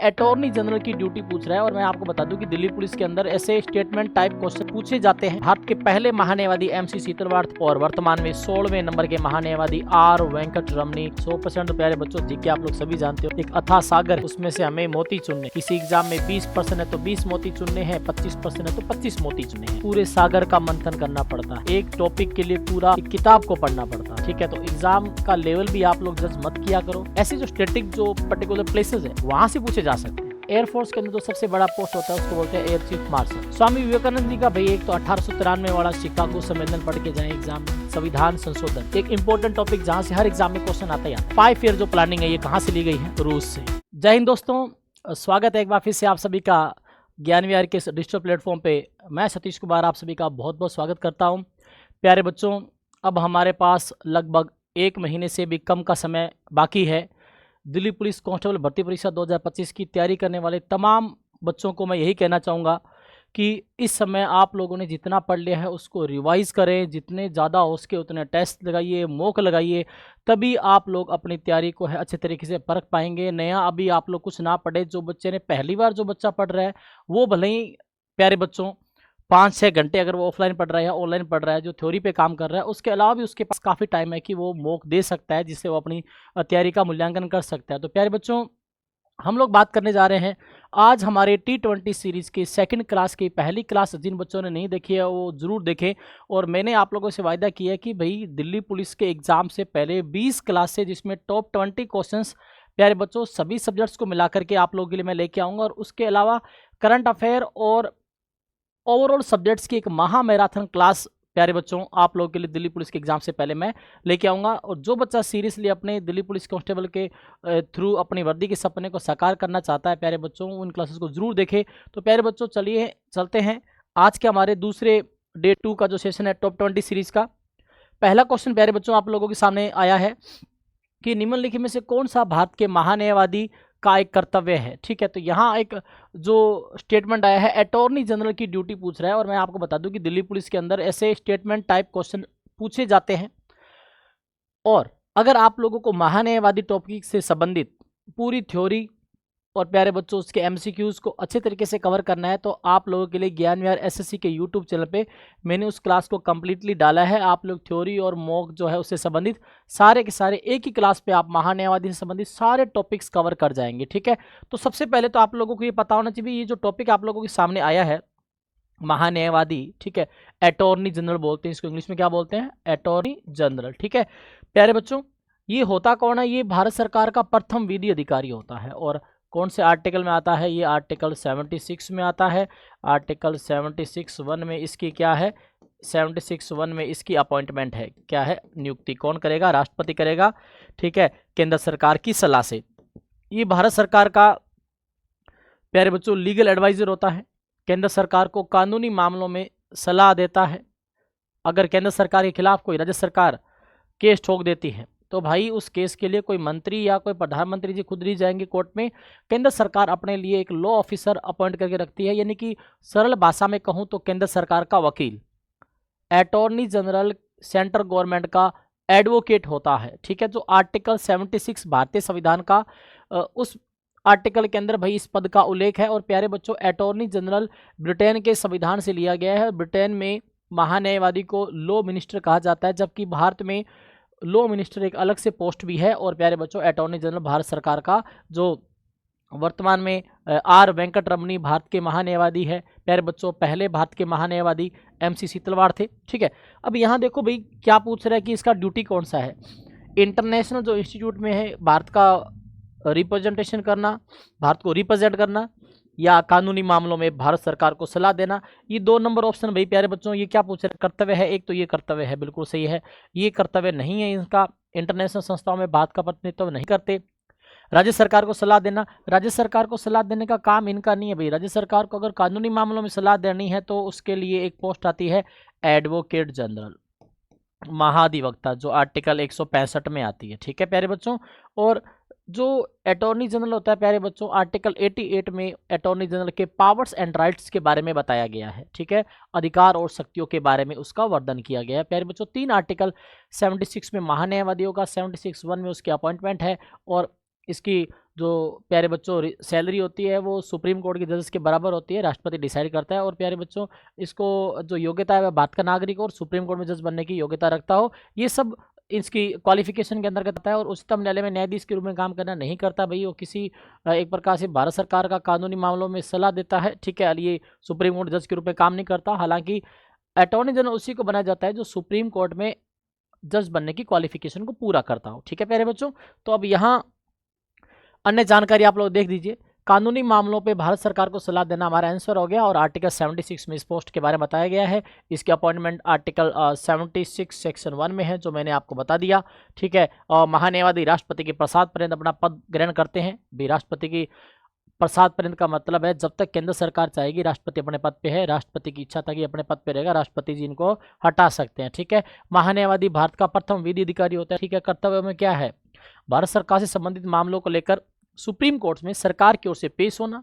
Attorney general की duty पूछ रहा है और मैं आपको बता दूं कि दिल्ली पुलिस के अंदर ऐसे स्टेटमेंट टाइप क्वेश्चन पूछे जाते हैं। भारत के पहले महान्यायवादी MC शीतलवार्थ और वर्तमान में 16वें नंबर के महान्यायवादी R वेंकट रमनी। 100% तो प्यारे बच्चों जी के आप लोग सभी जानते हो, एक अथाह सागर, उसमें से हमें मोती चुनने। किसी एग्जाम में 20% है तो 20 मोती चुनने हैं, 25% है तो 25 मोती चुनने हैं। पूरे सागर का मंथन करना पड़ता, एक टॉपिक के लिए पूरा एक किताब को पढ़ना पड़ता। ठीक है, तो एग्जाम का लेवल भी आप लोग जज मत किया करो। ऐसी जो स्टेटिक जो पर्टिकुलर प्लेसेस है वहां से पूछे जा सकते हैं। एयरफोर्स के अंदर जो सबसे बड़ा पोस्ट होता है उसको बोलते हैं air chief marshal. Swami Vivekananda ji का भाई एक तो 1893 वाला शिकागो सम्मेलन पढ़ के जाए एग्जाम में। संविधान संशोधन एक इंपॉर्टेंट टॉपिक जहां से हर एग्जाम में क्वेश्चन आता ही आता है। 5 ईयर जो प्लानिंग है ये कहां से ली गई है? रूस से। जय हिंद दोस्तों, स्वागत है एक बार फिर से आप सभी का ज्ञान विहार के डिजिटल प्लेटफॉर्म पे। मैं सतीश कुमार आप सभी का बहुत बहुत स्वागत करता हूँ। प्यारे बच्चों, अब हमारे पास लगभग 1 महीने से भी कम का समय बाकी है। दिल्ली पुलिस कांस्टेबल भर्ती परीक्षा 2025 की तैयारी करने वाले तमाम बच्चों को मैं यही कहना चाहूँगा कि इस समय आप लोगों ने जितना पढ़ लिया है उसको रिवाइज़ करें। जितने ज़्यादा हो सके उतने टेस्ट लगाइए, मॉक लगाइए, तभी आप लोग अपनी तैयारी को है अच्छे तरीके से परख पाएंगे। नया अभी आप लोग कुछ ना पढ़े। जो बच्चे ने पहली बार जो बच्चा पढ़ रहा है वो भले ही प्यारे बच्चों 5-6 घंटे अगर वो ऑफलाइन पढ़ रहा है या ऑनलाइन पढ़ रहा है, जो थ्योरी पे काम कर रहा है, उसके अलावा भी उसके पास काफ़ी टाइम है कि वो मॉक दे सकता है, जिससे वो अपनी तैयारी का मूल्यांकन कर सकता है। तो प्यारे बच्चों, हम लोग बात करने जा रहे हैं आज हमारे T20 सीरीज़ की सेकंड क्लास की पहली क्लास। जिन बच्चों ने नहीं देखी है वो ज़रूर देखें। और मैंने आप लोगों से वायदा किया है कि भाई दिल्ली पुलिस के एग्ज़ाम से पहले 20 क्लास से जिसमें टॉप 20 क्वेश्चंस प्यारे बच्चों सभी सब्जेक्ट्स को मिला करके आप लोगों के लिए मैं लेके आऊँगा। और उसके अलावा करंट अफेयर और ओवरऑल सब्जेक्ट्स की एक महा मैराथन क्लास प्यारे बच्चों आप लोगों के लिए दिल्ली पुलिस के एग्जाम से पहले मैं लेके आऊँगा। और जो बच्चा सीरियसली अपने दिल्ली पुलिस कांस्टेबल के थ्रू अपनी वर्दी के सपने को साकार करना चाहता है प्यारे बच्चों, उन क्लासेस को जरूर देखें। तो प्यारे बच्चों चलिए चलते हैं आज के हमारे दूसरे डे 2 का जो सेशन है टॉप 20 सीरीज़ का। पहला क्वेश्चन प्यारे बच्चों आप लोगों के सामने आया है कि निम्नलिखित में से कौन सा भारत के महान्यायवादी का एक कर्तव्य है। ठीक है, तो यहाँ एक जो स्टेटमेंट आया है अटॉर्नी जनरल की ड्यूटी पूछ रहा है और मैं आपको बता दूं कि दिल्ली पुलिस के अंदर ऐसे स्टेटमेंट टाइप क्वेश्चन पूछे जाते हैं। और अगर आप लोगों को महान्यायवादी टॉपिक से संबंधित पूरी थ्योरी और प्यारे बच्चों उसके MCQs को अच्छे तरीके से कवर करना है तो आप लोगों के लिए ज्ञान विहार SSC के YouTube चैनल पे मैंने उस क्लास को कम्प्लीटली डाला है। आप लोग थ्योरी और मॉक जो है उससे संबंधित सारे के सारे एक ही क्लास पे आप महान्यायवादी से संबंधित सारे टॉपिक्स कवर कर जाएंगे। ठीक है, तो सबसे पहले तो आप लोगों को ये पता होना चाहिए ये जो टॉपिक आप लोगों के सामने आया है महान्यायवादी, ठीक है, अटॉर्नी जनरल बोलते हैं इसको, इंग्लिश में क्या बोलते हैं? Attorney general. ठीक है प्यारे बच्चों, ये होता कौन है? ये भारत सरकार का प्रथम विधि अधिकारी होता है। और कौन से आर्टिकल में आता है? ये आर्टिकल 76 में आता है। आर्टिकल 76(1) में इसकी क्या है? 76(1) में इसकी अपॉइंटमेंट है। क्या है? नियुक्ति कौन करेगा? राष्ट्रपति करेगा। ठीक है, केंद्र सरकार की सलाह से। ये भारत सरकार का प्यारे बच्चों लीगल एडवाइजर होता है। केंद्र सरकार को कानूनी मामलों में सलाह देता है। अगर केंद्र सरकार के खिलाफ कोई राज्य सरकार केस ठोक देती है तो भाई उस केस के लिए कोई मंत्री या कोई प्रधानमंत्री जी खुद नहीं जाएंगे कोर्ट में। केंद्र सरकार अपने लिए एक लॉ ऑफिसर अपॉइंट करके रखती है, यानी कि सरल भाषा में कहूं तो केंद्र सरकार का वकील। अटॉर्नी जनरल सेंट्रल गवर्नमेंट का एडवोकेट होता है। ठीक है, जो आर्टिकल 76 भारतीय संविधान का उस आर्टिकल के अंदर भाई इस पद का उल्लेख है। और प्यारे बच्चों अटॉर्नी जनरल ब्रिटेन के संविधान से लिया गया है। ब्रिटेन में महान्यायवादी को लॉ मिनिस्टर कहा जाता है, जबकि भारत में लॉ मिनिस्टर एक अलग से पोस्ट भी है। और प्यारे बच्चों अटॉर्नी जनरल भारत सरकार का जो वर्तमान में R वेंकट रमनी भारत के महान्यायवादी है। प्यारे बच्चों पहले भारत के महान्यायवादी MC शीतलवार्थ थे। ठीक है, अब यहाँ देखो भाई क्या पूछ रहा है कि इसका ड्यूटी कौन सा है? इंटरनेशनल जो इंस्टीट्यूट में है भारत का रिप्रेजेंटेशन करना, भारत को रिप्रेजेंट करना, या कानूनी मामलों में भारत सरकार को सलाह देना। ये 2 नंबर ऑप्शन भाई प्यारे बच्चों ये क्या पूछ रहे हैं? कर्तव्य है। एक तो ये कर्तव्य है, बिल्कुल सही है। ये कर्तव्य नहीं है इनका, इंटरनेशनल संस्थाओं में भारत का प्रतिनिधित्व नहीं करते। राज्य सरकार को सलाह देना, राज्य सरकार को सलाह देने का काम इनका नहीं है भाई। राज्य सरकार को अगर कानूनी मामलों में सलाह देनी है तो उसके लिए एक पोस्ट आती है एडवोकेट जनरल, महाधिवक्ता, जो आर्टिकल 165 में आती है। ठीक है प्यारे बच्चों, और जो अटॉर्नी जनरल होता है प्यारे बच्चों आर्टिकल 88 में अटॉर्नी जनरल के पावर्स एंड राइट्स के बारे में बताया गया है। ठीक है, अधिकार और शक्तियों के बारे में उसका वर्णन किया गया है। प्यारे बच्चों 3 आर्टिकल 76 में महान्यायवादियों का, 76(1) में उसकी अपॉइंटमेंट है और इसकी जो प्यारे बच्चों सैलरी होती है वो सुप्रीम कोर्ट के जजेस के बराबर होती है, राष्ट्रपति डिसाइड करता है। और प्यारे बच्चों इसको जो योग्यता है वह भारत का नागरिक हो और सुप्रीम कोर्ट में जज बनने की योग्यता रखता हो, ये सब इसकी क्वालिफिकेशन के अंतर्गत आता है। और उच्चतम न्यायालय में न्यायाधीश के रूप में काम करना नहीं करता भाई, वो किसी एक प्रकार से भारत सरकार का कानूनी मामलों में सलाह देता है, ठीक है। ये सुप्रीम कोर्ट जज के रूप में काम नहीं करता। हालांकि अटॉर्नी जनरल उसी को बनाया जाता है जो सुप्रीम कोर्ट में जज बनने की क्वालिफिकेशन को पूरा करता हो, ठीक है प्यारे बच्चों। तो अब यहाँ अन्य जानकारी आप लोग देख दीजिए। कानूनी मामलों पे भारत सरकार को सलाह देना हमारा आंसर हो गया। और आर्टिकल 76 में इस पोस्ट के बारे में बताया गया है। इसकी अपॉइंटमेंट आर्टिकल 76 सेक्शन 1 में है, जो मैंने आपको बता दिया, ठीक है। और महान्यायवादी राष्ट्रपति के प्रसाद पर्यंत अपना पद ग्रहण करते हैं। भी राष्ट्रपति की प्रसाद पर्यंत का मतलब है जब तक केंद्र सरकार चाहेगी राष्ट्रपति अपने पद पे है, राष्ट्रपति की इच्छा था कि अपने पद पे रहेगा, राष्ट्रपति जी इनको हटा सकते हैं, ठीक है। महान्यायवादी भारत का प्रथम विधि अधिकारी होता है, ठीक है। कर्तव्य में क्या है, भारत सरकार से संबंधित मामलों को लेकर सुप्रीम कोर्ट में सरकार की ओर से पेश होना,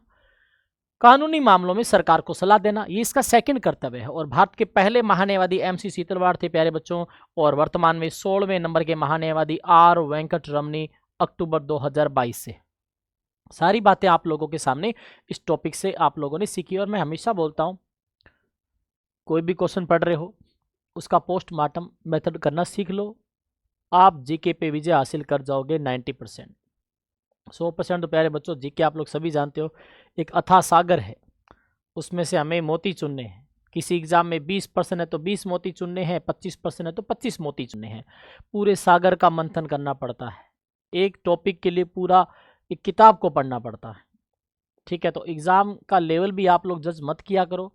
कानूनी मामलों में सरकार को सलाह देना, ये इसका सेकंड कर्तव्य है। और भारत के पहले महान्यायवादी MC सीतलवाड़ थे प्यारे बच्चों, और वर्तमान में 16वें नंबर के महान्यायवादी R वेंकट रमनी, अक्टूबर 2022 से। सारी बातें आप लोगों के सामने इस टॉपिक से आप लोगों ने सीखी। और मैं हमेशा बोलता हूं, कोई भी क्वेश्चन पढ़ रहे हो उसका पोस्टमार्टम मेथड करना सीख लो, आप जीके पे विजय हासिल कर जाओगे 90%। 100% तो प्यारे बच्चों जीके आप लोग सभी जानते हो एक अथाह सागर है, उसमें से हमें मोती चुनने हैं। किसी एग्जाम में 20% है तो 20 मोती चुनने हैं, 25% है तो 25 मोती चुनने हैं। पूरे सागर का मंथन करना पड़ता है, एक टॉपिक के लिए पूरा एक किताब को पढ़ना पड़ता है, ठीक है। तो एग्ज़ाम का लेवल भी आप लोग जज मत किया करो।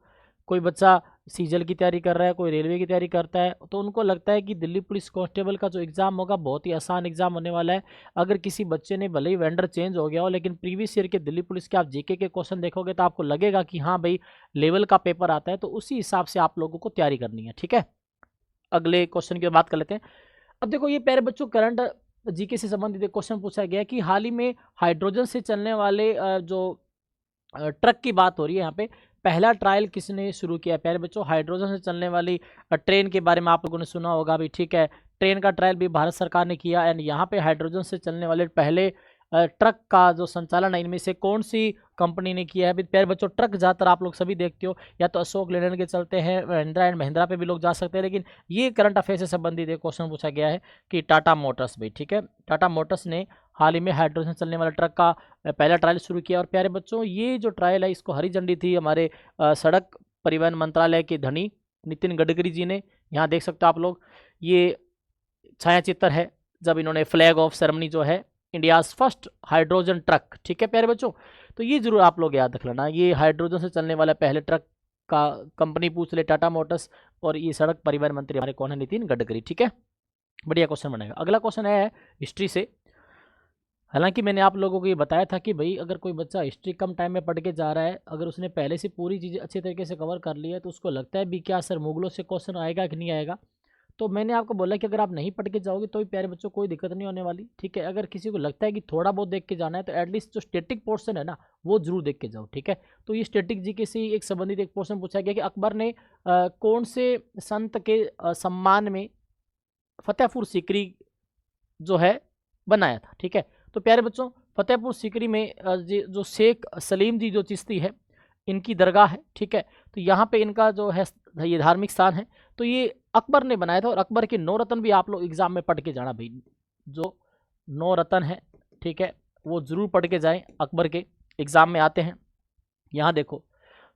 कोई बच्चा सीजल की तैयारी कर रहा है, कोई रेलवे की तैयारी करता है, तो उनको लगता है कि दिल्ली पुलिस कांस्टेबल का जो एग्ज़ाम होगा बहुत ही आसान एग्जाम होने वाला है। अगर किसी बच्चे ने भले ही वेंडर चेंज हो गया हो, लेकिन प्रीवियस ईयर के दिल्ली पुलिस के आप जीके के क्वेश्चन देखोगे तो आपको लगेगा कि हाँ भाई लेवल का पेपर आता है, तो उसी हिसाब से आप लोगों को तैयारी करनी है, ठीक है। अगले क्वेश्चन की बात कर लेते हैं। अब देखो ये प्यारे बच्चों करंट जीके से संबंधित एक क्वेश्चन पूछा गया कि हाल ही में हाइड्रोजन से चलने वाले जो ट्रक की बात हो रही है यहाँ पे, पहला ट्रायल किसने शुरू किया? प्यारे बच्चों हाइड्रोजन से चलने वाली ट्रेन के बारे में आप लोगों ने सुना होगा भी, ठीक है। ट्रेन का ट्रायल भी भारत सरकार ने किया। एंड यहाँ पे हाइड्रोजन से चलने वाले पहले ट्रक का जो संचालन है इनमें से कौन सी कंपनी ने किया है? अभी प्यारे बच्चों ट्रक ज़्यादातर आप लोग सभी देखते हो या तो अशोक लेलैंड के चलते हैं, महिंद्रा एंड महिंद्रा पे भी लोग जा सकते हैं, लेकिन ये करंट अफेयर से संबंधित एक क्वेश्चन पूछा गया है कि टाटा मोटर्स भी, ठीक है, टाटा मोटर्स ने हाल ही में हाइड्रोजन चलने वाला ट्रक का पहला ट्रायल शुरू किया। और प्यारे बच्चों ये जो ट्रायल है इसको हरी झंडी थी हमारे सड़क परिवहन मंत्रालय के धनी नितिन गडकरी जी ने। यहाँ देख सकते हो आप लोग, ये छायाचित्र है जब इन्होंने फ्लैग ऑफ सेरेमनी जो है इंडियाज फर्स्ट हाइड्रोजन ट्रक, ठीक है प्यारे बच्चों। तो ये जरूर आप लोग याद रख लेना, ये हाइड्रोजन से चलने वाला पहले ट्रक का कंपनी पूछ ले टाटा मोटर्स, और ये सड़क परिवहन मंत्री हमारे कौन है? नितिन गडकरी, ठीक है। बढ़िया क्वेश्चन बनेगा। अगला क्वेश्चन है हिस्ट्री से। हालांकि मैंने आप लोगों को ये बताया था कि भाई अगर कोई बच्चा हिस्ट्री कम टाइम में पढ़ के जा रहा है, अगर उसने पहले से पूरी चीज़ें अच्छे तरीके से कवर कर ली है, तो उसको लगता है भी क्या सर मुगलों से क्वेश्चन आएगा कि नहीं आएगा। तो मैंने आपको बोला कि अगर आप नहीं पढ़ के जाओगे तो भी प्यारे बच्चों कोई दिक्कत नहीं होने वाली, ठीक है। अगर किसी को लगता है कि थोड़ा बहुत देख के जाना है तो एटलीस्ट जो स्टैटिक पोर्शन है ना वो जरूर देख के जाओ, ठीक है। तो ये स्टैटिक जीके से एक संबंधित एक पोर्शन पूछा गया कि अकबर ने कौन से संत के सम्मान में फतेहपुर सीकरी जो है बनाया था, ठीक है। तो प्यारे बच्चों फतेहपुर सीकरी में जो शेख सलीम जी जो चिश्ती है इनकी दरगाह है, ठीक है। तो यहाँ पे इनका जो है ये धार्मिक स्थान है, तो ये अकबर ने बनाया था। और अकबर के 9 रत्न भी आप लोग एग्जाम में पढ़ के जाना भाई, जो 9 रत्न है, ठीक है, वो जरूर पढ़ के जाएं, अकबर के एग्जाम में आते हैं। यहाँ देखो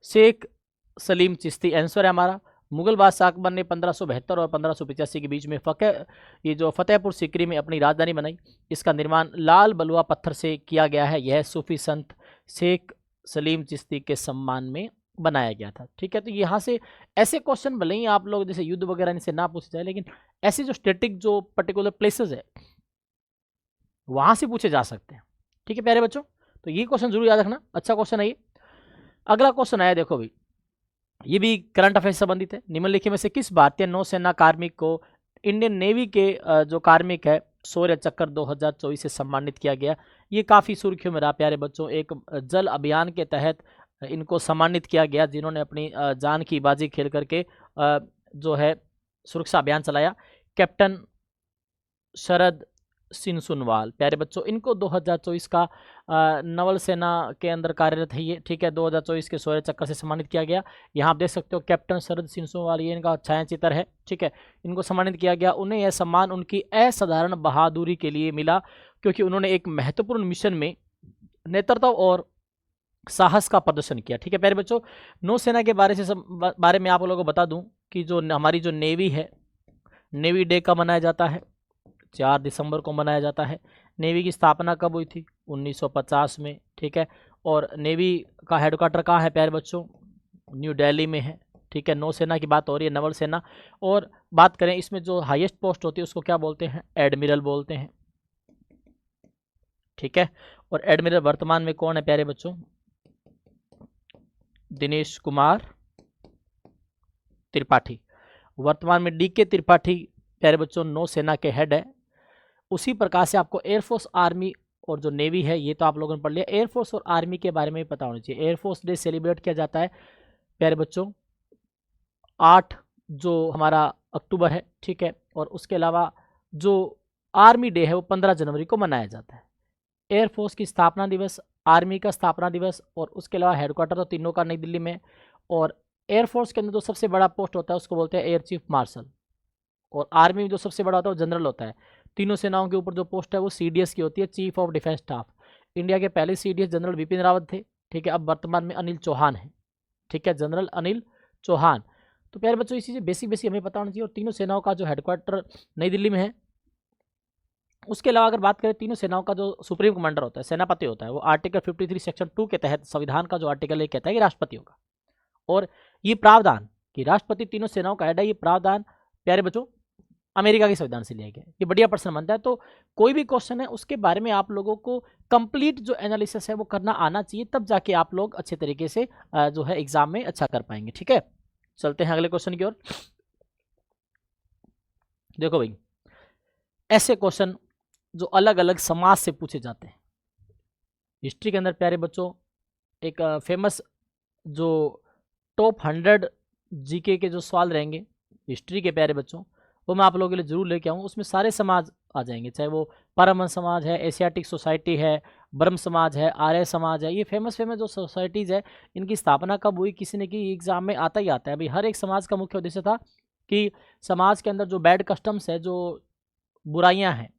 शेख सलीम चिश्ती आंसर है हमारा। मुगल बादशाह अकबर ने 1572 और 1585 के बीच में ये जो फतेहपुर सीकरी में अपनी राजधानी बनाई। इसका निर्माण लाल बलुआ पत्थर से किया गया है। यह सूफी संत शेख सलीम चिश्ती के सम्मान में बनाया गया था, ठीक है। तो यहाँ से ऐसे क्वेश्चन भले ही आप लोग जैसे युद्ध वगैरह इनसे ना पूछे जाए, लेकिन ऐसे जो स्टैटिक जो पर्टिकुलर प्लेसेस है वहाँ से पूछे जा सकते हैं, ठीक है प्यारे बच्चों। तो ये क्वेश्चन जरूर याद रखना, अच्छा क्वेश्चन है ये। अगला क्वेश्चन आया देखो भाई, ये भी करंट अफेयर से संबंधित है। निम्नलिखित में से किस भारतीय नौसेना कार्मिक को इंडियन नेवी के जो कार्मिक है शौर्य चक्र 2024 से सम्मानित किया गया? ये काफ़ी सुर्खियों में रहा प्यारे बच्चों। एक जल अभियान के तहत इनको सम्मानित किया गया जिन्होंने अपनी जान की बाजी खेल करके जो है सुरक्षा अभियान चलाया। कैप्टन शरद सिनसुनवाल। प्यारे बच्चों, इनको 2024 का नवल सेना के अंदर कार्यरत है ये, ठीक है। 2024 के शौर्य चक्र से सम्मानित किया गया। यहाँ आप देख सकते हो कैप्टन शरद सिनसुनवाल, ये इनका छायाचित्र है, ठीक है। इनको सम्मानित किया गया। उन्हें यह सम्मान उनकी असाधारण बहादुरी के लिए मिला, क्योंकि उन्होंने एक महत्वपूर्ण मिशन में नेतृत्व और साहस का प्रदर्शन किया, ठीक है। प्यारे बच्चों, नौसेना के बारे में आप लोगों को बता दूं कि जो हमारी जो नेवी है, नेवी डे कब मनाया जाता है? 4 दिसंबर को मनाया जाता है। नेवी की स्थापना कब हुई थी? 1950 में, ठीक है। और नेवी का हेडक्वार्टर कहाँ है प्यारे बच्चों? न्यू दिल्ली में है, ठीक है। नौसेना की बात हो रही है, नवल सेना। और बात करें इसमें जो हाईएस्ट पोस्ट होती है उसको क्या बोलते हैं? एडमिरल बोलते हैं, ठीक है। और एडमिरल वर्तमान में कौन है प्यारे बच्चों? दिनेश कुमार त्रिपाठी। वर्तमान में डीके त्रिपाठी प्यारे बच्चों नौसेना के हेड है। उसी प्रकार से आपको एयरफोर्स, आर्मी और जो नेवी है ये तो आप लोगों ने पढ़ लिया। एयरफोर्स और आर्मी के बारे में भी पता होना चाहिए। एयरफोर्स डे सेलिब्रेट किया जाता है प्यारे बच्चों 8 जो हमारा अक्टूबर है, ठीक है। और उसके अलावा जो आर्मी डे है वो 15 जनवरी को मनाया जाता है। एयरफोर्स की स्थापना दिवस, आर्मी का स्थापना दिवस और उसके अलावा हेडक्वार्टर तो तीनों का नई दिल्ली में। और एयरफोर्स के अंदर जो सबसे बड़ा पोस्ट होता है उसको बोलते हैं एयर चीफ मार्शल। और आर्मी में जो सबसे बड़ा होता है वो जनरल होता है। तीनों सेनाओं के ऊपर जो पोस्ट है वो सीडीएस की होती है, chief of defence staff. India के पहले सीडीएस जनरल बिपिन रावत थे, ठीक है। अब वर्तमान में अनिल चौहान है, ठीक है, जनरल अनिल चौहान। तो प्यारे बच्चों, इसी से बेसिक हमें पता होना चाहिए। और तीनों सेनाओं का जो हेडक्वार्टर नई दिल्ली में है। उसके अलावा अगर बात करें तीनों सेनाओं का जो सुप्रीम कमांडर होता है, सेनापति होता है, वो आर्टिकल 53 सेक्शन 2 के तहत संविधान का जो आर्टिकल ये कहता है कि राष्ट्रपति होगा। और ये प्रावधान कि राष्ट्रपति तीनों सेनाओं का हेड है, ये प्रावधान प्यारे बच्चों अमेरिका के संविधान से लिया गया है। ये बढ़िया प्रश्न बनता है। तो कोई भी क्वेश्चन है उसके बारे में आप लोगों को कंप्लीट जो एनालिसिस है वो करना आना चाहिए, तब जाके आप लोग अच्छे तरीके से जो है एग्जाम में अच्छा कर पाएंगे, ठीक है। चलते हैं अगले क्वेश्चन की ओर। देखो भाई, ऐसे क्वेश्चन जो अलग अलग समाज से पूछे जाते हैं हिस्ट्री के अंदर प्यारे बच्चों, एक फेमस जो टॉप 100 जीके के जो सवाल रहेंगे हिस्ट्री के प्यारे बच्चों, वो मैं आप लोगों के लिए जरूर लेके आऊँ। उसमें सारे समाज आ जाएंगे, चाहे वो परमहंस समाज है, एशियाटिक सोसाइटी है, ब्रह्म समाज है, आर्य समाज है। ये फेमस जो सोसाइटीज़ है, इनकी स्थापना कब हुई, किसी ने की, एग्जाम में आता ही आता है भाई। हर एक समाज का मुख्य उद्देश्य था कि समाज के अंदर जो बैड कस्टम्स है, जो बुराइयां हैं,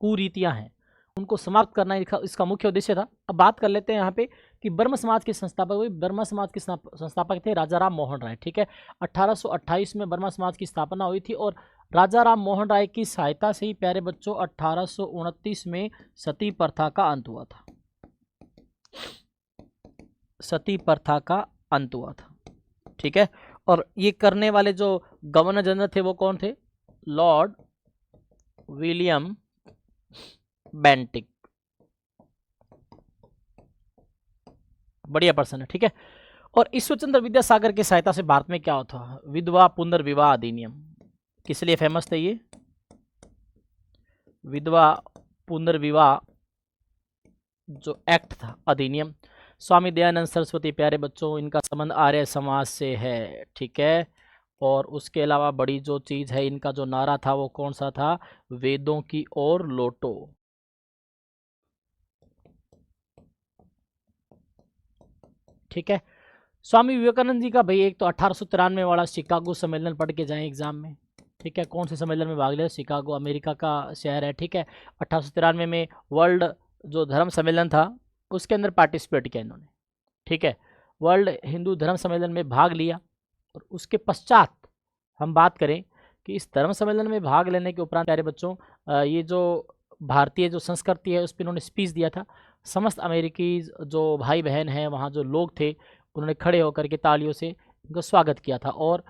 कुरीतियां हैं, उनको समाप्त करना इसका मुख्य उद्देश्य था। अब बात कर लेते हैं यहाँ पे कि ब्रह्म समाज के संस्थापक हुए। ब्रह्म समाज के संस्थापक थे राजा राम मोहन राय, ठीक है। 1828 में ब्रह्म समाज की स्थापना हुई थी। और राजा राम मोहन राय की सहायता से ही प्यारे बच्चों 1829 में सती प्रथा का अंत हुआ था। सती प्रथा का अंत हुआ था, ठीक है। और ये करने वाले जो गवर्नर जनरल थे वो कौन थे? Lord William Bentinck. बढ़िया प्रश्न है, ठीक है। और ईश्वरचंद्र विद्यासागर की सहायता से भारत में क्या होता? विधवा पुनर्विवाह अधिनियम। किस लिए फेमस थे ये? विधवा पुनर्विवाह जो एक्ट था, अधिनियम। स्वामी दयानंद सरस्वती प्यारे बच्चों, इनका संबंध आर्य समाज से है, ठीक है। और उसके अलावा बड़ी जो चीज़ है, इनका जो नारा था वो कौन सा था? वेदों की ओर लौटो, ठीक है। स्वामी विवेकानंद जी का भाई एक तो 1893 वाला शिकागो सम्मेलन पढ़ के जाएं एग्जाम में, ठीक है। कौन से सम्मेलन में भाग लिया? शिकागो, अमेरिका का शहर है, ठीक है। 1893 में वर्ल्ड जो धर्म सम्मेलन था उसके अंदर पार्टिसिपेट किया इन्होंने, ठीक है। वर्ल्ड हिंदू धर्म सम्मेलन में भाग लिया। और उसके पश्चात हम बात करें कि इस धर्म सम्मेलन में भाग लेने के उपरांत प्यारे बच्चों ये जो भारतीय जो संस्कृति है उस पर इन्होंने स्पीच दिया था। समस्त अमेरिकी जो भाई बहन हैं, वहाँ जो लोग थे, उन्होंने खड़े होकर के तालियों से इनको स्वागत किया था। और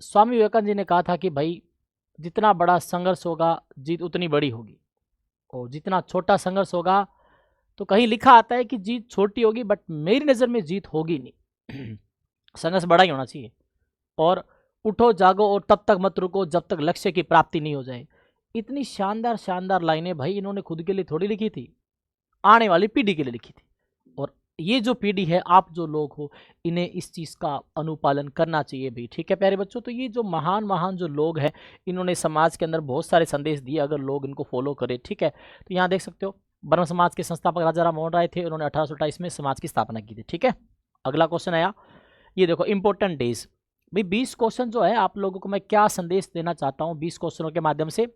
स्वामी विवेकानंद जी ने कहा था कि भाई जितना बड़ा संघर्ष होगा जीत उतनी बड़ी होगी, और जितना छोटा संघर्ष होगा तो कहीं लिखा आता है कि जीत छोटी होगी, बट मेरी नज़र में जीत होगी नहीं। संघर्ष बड़ा ही होना चाहिए। और उठो जागो और तब तक मत रुको जब तक लक्ष्य की प्राप्ति नहीं हो जाए। इतनी शानदार लाइनें भाई इन्होंने खुद के लिए थोड़ी लिखी थी, आने वाली पीढ़ी के लिए लिखी थी। और ये जो पीढ़ी है, आप जो लोग हो, इन्हें इस चीज़ का अनुपालन करना चाहिए भी। ठीक है प्यारे बच्चों, तो ये जो महान महान जो लोग हैं, इन्होंने समाज के अंदर बहुत सारे संदेश दिए, अगर लोग इनको फॉलो करें। ठीक है, तो यहाँ देख सकते हो ब्रह्म समाज के संस्थापक राजा राम मोहन राय थे, उन्होंने 1828 में समाज की स्थापना की थी। ठीक है, अगला क्वेश्चन आया, ये देखो इंपॉर्टेंट डेज। भाई 20 क्वेश्चन जो है, आप लोगों को मैं क्या संदेश देना चाहता हूँ 20 क्वेश्चनों के माध्यम से,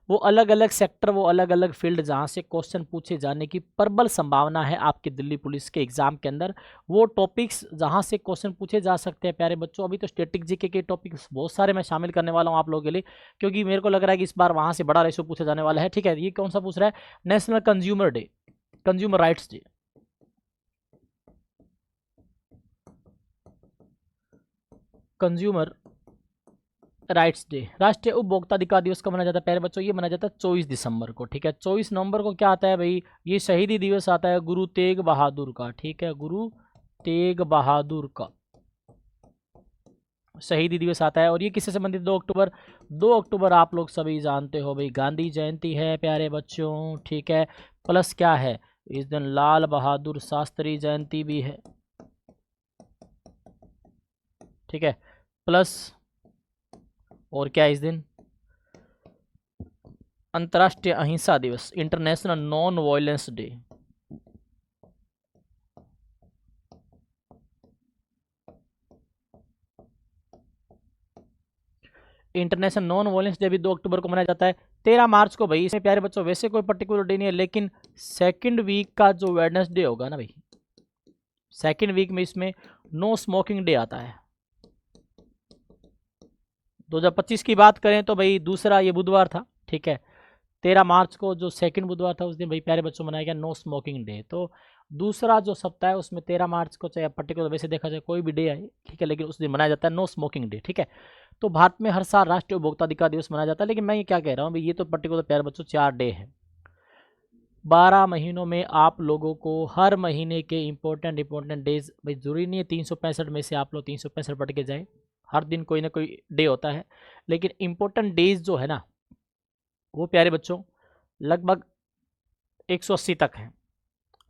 वो अलग अलग सेक्टर, वो अलग अलग फील्ड जहाँ से क्वेश्चन पूछे जाने की प्रबल संभावना है आपके दिल्ली पुलिस के एग्जाम के अंदर, वो टॉपिक्स जहाँ से क्वेश्चन पूछे जा सकते हैं प्यारे बच्चों। अभी तो स्टैटिक जीके के टॉपिक्स बहुत सारे मैं शामिल करने वाला हूँ आप लोगों के लिए, क्योंकि मेरे को लग रहा है कि इस बार वहाँ से बड़ा रेशो पूछा जाने वाला है। ठीक है, ये कौन सा पूछ रहा है, national consumer day, consumer rights day, consumer rights day, राष्ट्रीय उपभोक्ता अधिकार दिवस कब मनाया जाता है प्यारे बच्चों, ये मनाया जाता है 24 दिसंबर को। ठीक है, 24 नवंबर को क्या आता है भाई, ये शहीदी दिवस आता है गुरु तेग बहादुर का। ठीक है, गुरु तेग बहादुर का शहीदी दिवस आता है, और ये किससे संबंधित, 2 अक्टूबर। 2 अक्टूबर आप लोग सभी जानते हो भाई गांधी जयंती है प्यारे बच्चों। ठीक है, प्लस क्या है, इस दिन लाल बहादुर शास्त्री जयंती भी है। ठीक है, प्लस और क्या है इस दिन, अंतर्राष्ट्रीय अहिंसा दिवस, international non violence day. International non violence day भी 2 अक्टूबर को मनाया जाता है। 13 मार्च को भाई, इसमें प्यारे बच्चों वैसे कोई पर्टिकुलर डे नहीं है, लेकिन सेकंड वीक का जो वेडनेसडे होगा ना भाई, सेकंड वीक में इसमें नो स्मोकिंग डे आता है। 2025 की बात करें तो भाई दूसरा ये बुधवार था। ठीक है, 13 मार्च को जो सेकंड बुधवार था, उस दिन भाई प्यारे बच्चों मनाया गया नो स्मोकिंग डे। तो दूसरा जो सप्ताह है उसमें 13 मार्च को, चाहे पर्टिकुलर वैसे देखा जाए कोई भी डे आए, ठीक है, लेकिन उस दिन मनाया जाता है नो स्मोकिंग डे। ठीक है, तो भारत में हर साल राष्ट्रीय उपभोक्ता अधिकार दिवस मनाया जाता है, लेकिन मैं ये क्या कह रहा हूँ भाई, ये तो पर्टिकुलर प्यारे बच्चों 4 डे है। 12 महीनों में आप लोगों को हर महीने के इंपॉर्टेंट डेज, भाई जरूरी नहीं है 365 में से आप लोग 365 पढ़ के जाए, हर दिन कोई ना कोई डे होता है, लेकिन इंपॉर्टेंट डेज जो है ना, वो प्यारे बच्चों लगभग 180 तक है,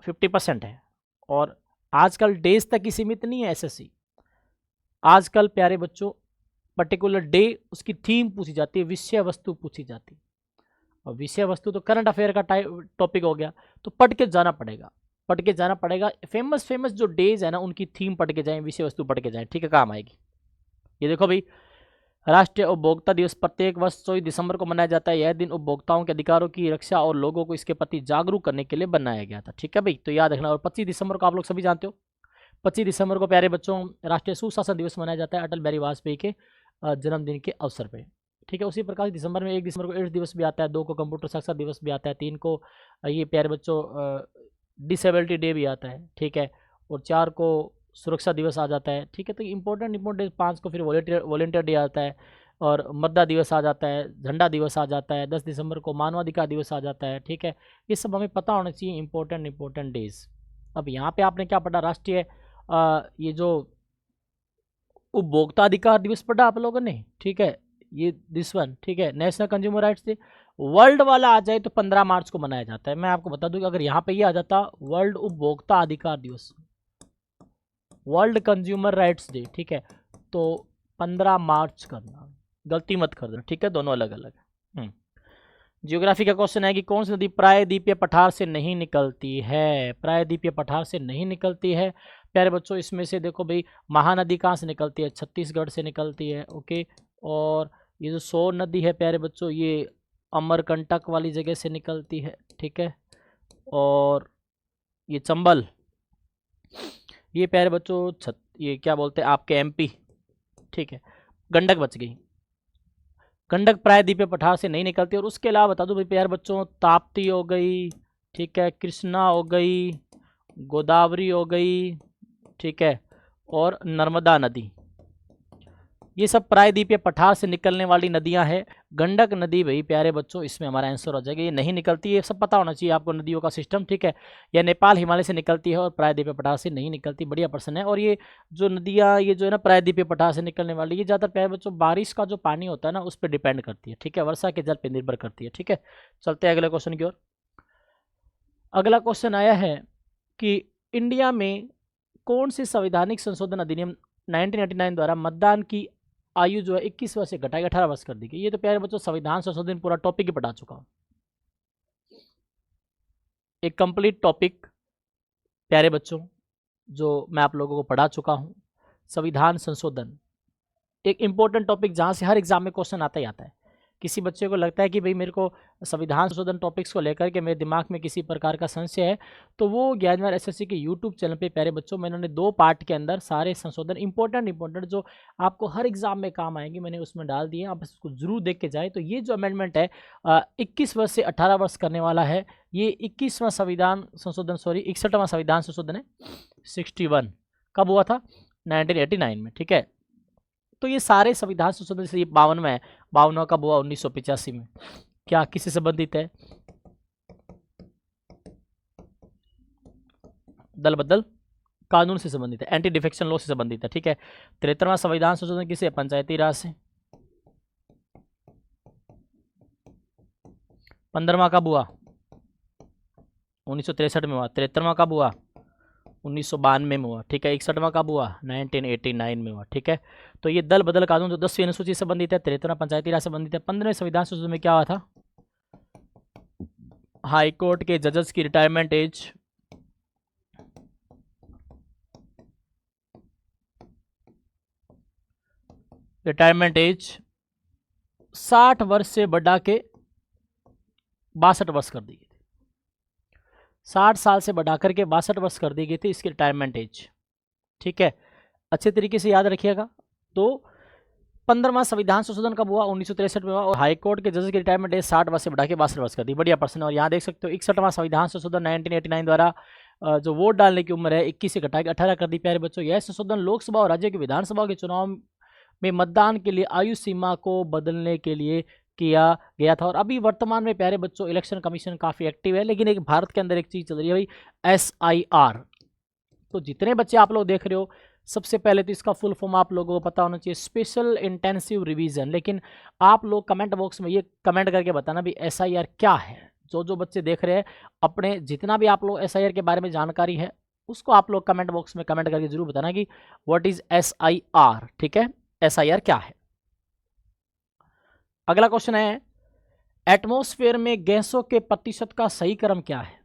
50% है। और आजकल डेज तक ही सीमित नहीं है एसएससी, आजकल प्यारे बच्चों पर्टिकुलर डे, उसकी थीम पूछी जाती है, विषय वस्तु पूछी जाती है। और विषय वस्तु तो करंट अफेयर का टॉपिक हो गया, तो पढ़ के जाना पड़ेगा, पढ़ के जाना पड़ेगा। फेमस फेमस जो डेज है ना, उनकी थीम पढ़ के जाएं, विषय वस्तु पढ़ के जाएं, ठीक है, काम आएगी। ये देखो भाई, राष्ट्रीय उपभोक्ता दिवस प्रत्येक वर्ष 24 दिसंबर को मनाया जाता है। यह दिन उपभोक्ताओं के अधिकारों की रक्षा और लोगों को इसके प्रति जागरूक करने के लिए बनाया गया था। ठीक है भाई, तो याद रखना। और 25 दिसंबर को आप लोग सभी जानते हो, 25 दिसंबर को प्यारे बच्चों राष्ट्रीय सुशासन दिवस मनाया जाता है, अटल बिहारी वाजपेयी के जन्मदिन के अवसर पर। ठीक है, उसी प्रकार दिसंबर में 1 दिसंबर को एड्स दिवस भी आता है, 2 को कंप्यूटर साक्षरता दिवस भी आता है, 3 को ये प्यारे बच्चों डिसेबिलिटी डे भी आता है। ठीक है, और 4 को सुरक्षा दिवस आ जाता है। ठीक है, तो इंपॉर्टेंट 5 को फिर वॉलेंटियर डे आता है, और मर्दा दिवस आ जाता है, झंडा दिवस आ जाता है, 10 दिसंबर को मानवाधिकार दिवस आ जाता है। ठीक है, ये सब हमें पता होना चाहिए, इंपॉर्टेंट डेज। अब यहाँ पे आपने क्या पढ़ा, राष्ट्रीय ये जो उपभोक्ता अधिकार दिवस पढ़ा आप लोगों ने। ठीक है, ये दिस वन। ठीक है, national consumer rights day. World वाला आ जाए तो 15 मार्च को मनाया जाता है। मैं आपको बता दूं कि अगर यहाँ पे ये आ जाता वर्ल्ड उपभोक्ता अधिकार दिवस, वर्ल्ड कंज्यूमर राइट्स डे, ठीक है, तो 15 मार्च करना, गलती मत कर देना। ठीक है, दोनों अलग अलग है। जियोग्राफी का क्वेश्चन है कि कौन सी नदी प्रायद्वीपीय पठार से नहीं निकलती है, प्रायद्वीपीय पठार से नहीं निकलती है प्यारे बच्चों। इसमें से देखो भाई, महानदी कहाँ से निकलती है, छत्तीसगढ़ से निकलती है। ओके, और ये जो सोन नदी है प्यारे बच्चों, ये अमरकंटक वाली जगह से निकलती है। ठीक है, और ये चंबल, ये प्यारे बच्चों ये क्या बोलते हैं आपके एमपी। ठीक है, गंडक बच गई, गंडक प्रायद्वीपीय पठार से नहीं निकलती। और उसके अलावा बता दूं भाई प्यारे बच्चों, ताप्ती हो गई, ठीक है, कृष्णा हो गई, गोदावरी हो गई, ठीक है, और नर्मदा नदी, ये सब प्रायद्वीपीय पठार से निकलने वाली नदियां हैं। गंडक नदी भाई प्यारे बच्चों इसमें हमारा आंसर हो जाएगा, ये नहीं निकलती, ये सब पता होना चाहिए आपको नदियों का सिस्टम। ठीक है, यह नेपाल हिमालय से निकलती है और प्रायद्वीपीय पठार से नहीं निकलती। बढ़िया प्रश्न है। और ये जो नदियाँ, ये जो है ना प्रायद्वीपीय पठार से निकलने वाली, ये ज़्यादातर प्यारे बच्चों बारिश का जो पानी होता है ना, उस पर डिपेंड करती है। ठीक है, वर्षा के जल पर निर्भर करती है। ठीक है, चलते हैं अगले क्वेश्चन की ओर। अगला क्वेश्चन आया है कि इंडिया में कौन से संवैधानिक संशोधन अधिनियम 1989 द्वारा मतदान की आयु जो है 21 वर्ष से घटाई 18 वर्ष कर दी गई? ये तो प्यारे बच्चों संविधान संशोधन पूरा टॉपिक ही पढ़ा चुका हूं, एक कंप्लीट टॉपिक प्यारे बच्चों जो मैं आप लोगों को पढ़ा चुका हूं। संविधान संशोधन एक इंपॉर्टेंट टॉपिक जहां से हर एग्जाम में क्वेश्चन आता ही आता है। किसी बच्चे को लगता है कि भाई मेरे को संविधान संशोधन टॉपिक्स को लेकर के मेरे दिमाग में किसी प्रकार का संशय है, तो वो ज्ञानवार एसएससी के यूट्यूब चैनल पे प्यारे बच्चों मैंने 2 पार्ट के अंदर सारे संशोधन इंपॉर्टेंट जो आपको हर एग्जाम में काम आएंगे मैंने उसमें डाल दिए, आप इसको जरूर देख के जाए। तो ये जो अमेंडमेंट है 21 वर्ष से 18 वर्ष करने वाला है, ये 21वां संविधान संशोधन 61वां संविधान संशोधन है। 61 कब हुआ था? 1989 में, ठीक है। तो ये सारे संविधान संशोधन से 52 में है, 52 कब हुआ? 1985 में। क्या किससे संबंधित है? दल बदल कानून से संबंधित है, एंटी डिफेक्शन लॉ से संबंधित है, ठीक है। 73वां संविधान संशोधन किसे? पंचायती राज से। 15वां कब हुआ? 1963 में हुआ। 73वां कब हुआ? 1992 में हुआ, ठीक है। 61वां कब हुआ? 1989 में हुआ, ठीक है। तो ये दल बदल कानून जो 10वीं अनुसूची से संबंधित है, 73वां पंचायती राज से संबंधित है। 15वें संविधान संशोधन में क्या हुआ था? हाई कोर्ट के जजेस की रिटायरमेंट एज रिटायरमेंट एज 60 वर्ष से बढ़ा के 62 वर्ष कर दी गई थी। 60 साल से बढ़ाकर के 62 वर्ष कर दी गई थी इसकी रिटायरमेंट एज, ठीक है। अच्छे तरीके से याद रखिएगा। तो 15वां संविधान संशोधन कब हुआ? 1963 में हुआ, और हाईकोर्ट के जज की रिटायरमेंट एज 60 वर्ष से बढ़ा के 62 वर्ष कर दी। बढ़िया प्रश्न। और यहाँ देख सकते हो 61वां संविधान संशोधन 1989 द्वारा जो वोट डालने की उम्र है 21 से घटा के 18 कर दी। प्यारे बच्चों, यह संशोधन लोकसभा और राज्य की विधानसभा के चुनाव में मतदान के लिए आयु सीमा को बदलने के लिए किया गया था। और अभी वर्तमान में प्यारे बच्चों इलेक्शन कमीशन काफ़ी एक्टिव है, लेकिन एक भारत के अंदर एक चीज़ चल रही है भाई, SIR। तो जितने बच्चे आप लोग देख रहे हो, सबसे पहले तो इसका फुल फॉर्म आप लोगों को पता होना चाहिए, स्पेशल इंटेंसिव रिवीजन। लेकिन आप लोग कमेंट बॉक्स में ये कमेंट करके बताना भी SIR क्या है। जो बच्चे देख रहे हैं, अपने जितना भी आप लोग SIR के बारे में जानकारी है उसको आप लोग कमेंट बॉक्स में कमेंट करके जरूर बताना कि व्हाट इज SIR, ठीक है। SIR क्या है? अगला क्वेश्चन है, एटमॉस्फेयर में गैसों के प्रतिशत का सही क्रम क्या है?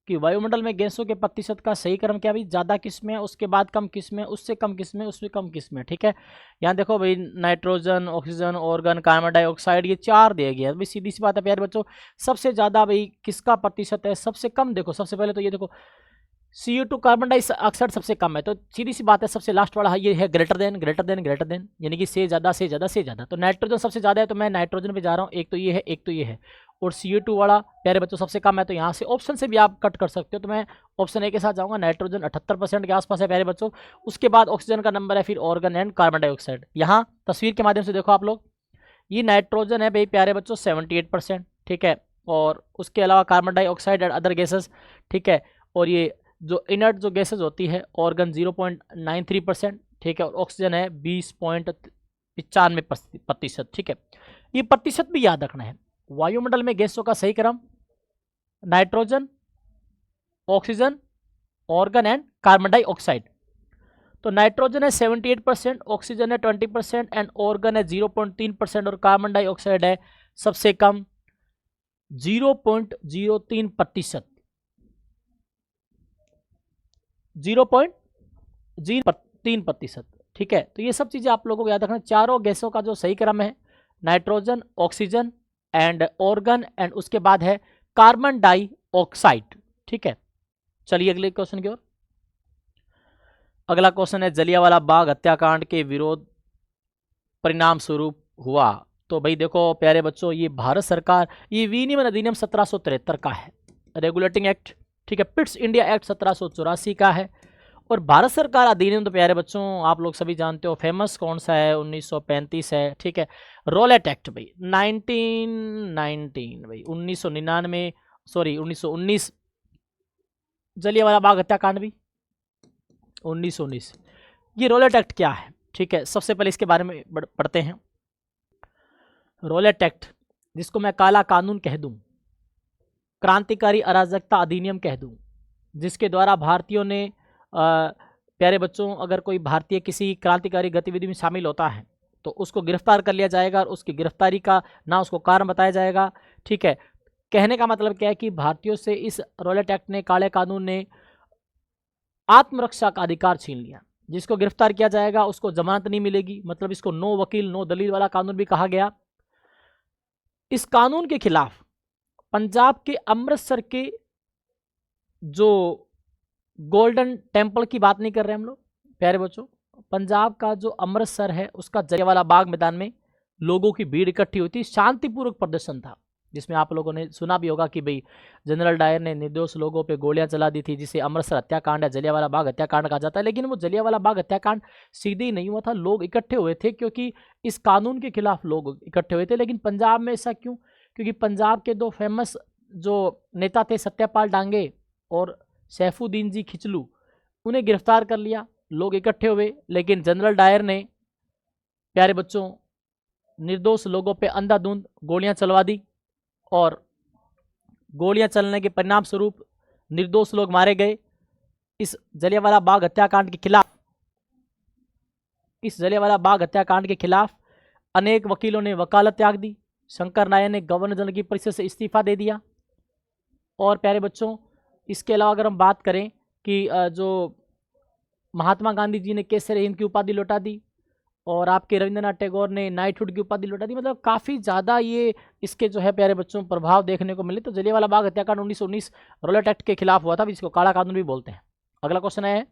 कि वायुमंडल में गैसों के प्रतिशत का सही क्रम क्या? भाई ज्यादा किस में है, उसके बाद कम किस में, उससे कम किस में, उससे कम किस में, ठीक है। यहाँ देखो भाई, nitrogen, oxygen, organ, carbon dioxide, ये 4 दिए गए हैं। भाई सीधी सी बात है प्यारे बच्चों, सबसे ज्यादा भाई किसका प्रतिशत है? सबसे कम देखो, सबसे पहले तो ये देखो CO2 कार्बन डाइऑक्साइड सबसे कम है, तो सीधी सी बात है सबसे लास्ट वाला ये है ग्रेटर देन, यानी कि से ज्यादा। तो नाइट्रोजन सबसे ज्यादा है, तो मैं नाइट्रोजन पे जा रहा हूँ। एक तो ये है, एक तो ये है। और CO2 वाला प्यारे बच्चों सबसे कम है, तो यहाँ से ऑप्शन से भी आप कट कर सकते हो। तो मैं ऑप्शन ए के साथ जाऊंगा। नाइट्रोजन 78% के आसपास है प्यारे बच्चों। उसके बाद ऑक्सीजन का नंबर है, फिर ऑर्गन एंड कार्बन डाइऑक्साइड। यहाँ तस्वीर के माध्यम से देखो आप लोग, ये नाइट्रोजन है भाई प्यारे बच्चों 78%, ठीक है। और उसके अलावा carbon dioxide and other gases, ठीक है। और ये जो इनर्ट जो गैसेज होती है, ऑर्गन 0.93%, ठीक है। और ऑक्सीजन है 20.95%, ठीक है। ये प्रतिशत भी याद रखना है। वायुमंडल में गैसों का सही क्रम, nitrogen, oxygen, organ and carbon dioxide. तो नाइट्रोजन है 78%, ऑक्सीजन है 20% एंड ऑर्गन है 0.3% और कार्बन डाइऑक्साइड है सबसे कम 0.03%। 0.03%, ठीक है। तो ये सब चीजें आप लोगों को याद रखना। चारों गैसों का जो सही क्रम है, nitrogen, oxygen and organ and उसके बाद है कार्बन डाइऑक्साइड, ठीक है। चलिए अगले क्वेश्चन की ओर। अगला क्वेश्चन है, जलियांवाला बाग हत्याकांड के विरोध परिणाम स्वरूप हुआ। तो भाई देखो प्यारे बच्चों, ये भारत सरकार, ये विनिमय अधिनियम 1773 का है, रेगुलेटिंग एक्ट, ठीक है। पिट्स इंडिया एक्ट 1784 का है। और भारत सरकार अधिनियम तो प्यारे बच्चों आप लोग सभी जानते हो, फेमस कौन सा है? 1935 है, ठीक है। रोलेट एक्ट भाई 1919 भाई 1999, सॉरी 1919। जलियांवाला बाग हत्याकांड भी 1919। ये रोलेट एक्ट क्या है? ठीक है, सबसे पहले इसके बारे में पढ़ते हैं। रोलेट एक्ट, जिसको मैं काला कानून कह दूं, क्रांतिकारी अराजकता अधिनियम कह दूं, जिसके द्वारा भारतीयों ने प्यारे बच्चों, अगर कोई भारतीय किसी क्रांतिकारी गतिविधि में शामिल होता है तो उसको गिरफ्तार कर लिया जाएगा और उसकी गिरफ्तारी का ना उसको कारण बताया जाएगा। ठीक है, कहने का मतलब क्या है कि भारतीयों से इस रॉलेट एक्ट ने, काले कानून ने आत्मरक्षा का अधिकार छीन लिया। जिसको गिरफ्तार किया जाएगा उसको जमानत नहीं मिलेगी, मतलब इसको नो वकील नो दलील वाला कानून भी कहा गया। इस कानून के खिलाफ पंजाब के अमृतसर के जो गोल्डन टेम्पल की बात नहीं कर रहे हम लोग प्यारे बच्चों, पंजाब का जो अमृतसर है उसका जलियांवाला बाग मैदान में लोगों की भीड़ इकट्ठी हुई थी, शांतिपूर्वक प्रदर्शन था, जिसमें आप लोगों ने सुना भी होगा कि भाई जनरल डायर ने निर्दोष लोगों पे गोलियां चला दी थी, जिसे अमृतसर हत्याकांड या जलियांवाला बाग हत्याकांड कहा जाता है। लेकिन वो जलियांवाला बाग हत्याकांड सीधे ही नहीं हुआ था, लोग इकट्ठे हुए थे क्योंकि इस कानून के खिलाफ लोग इकट्ठे हुए थे। लेकिन पंजाब में ऐसा क्यों? क्योंकि पंजाब के दो फेमस जो नेता थे, सत्यपाल डांगे और सैफुद्दीन जी खिचलू, उन्हें गिरफ्तार कर लिया, लोग इकट्ठे हुए। लेकिन जनरल डायर ने प्यारे बच्चों निर्दोष लोगों पे अंधाधुंध गोलियां चलवा दी और गोलियां चलने के परिणाम स्वरूप निर्दोष लोग मारे गए। इस जलियांवाला बाग हत्याकांड के खिलाफ अनेक वकीलों ने वकालत त्याग दी। शंकर नायर ने गवर्नर जनरल की परिषद से इस्तीफा दे दिया। और प्यारे बच्चों, इसके अलावा अगर हम बात करें कि जो महात्मा गांधी जी ने केसर हिंद की उपाधि लौटा दी और आपके रविंद्रनाथ टैगोर ने नाइटहुड की उपाधि लौटा दी, मतलब काफ़ी ज़्यादा ये इसके जो है प्यारे बच्चों प्रभाव देखने को मिले। तो जलियांवाला बाग हत्याकांड 1919 रॉलेट एक्ट के खिलाफ हुआ था, जिसको काला कानून भी बोलते हैं। अगला क्वेश्चन है,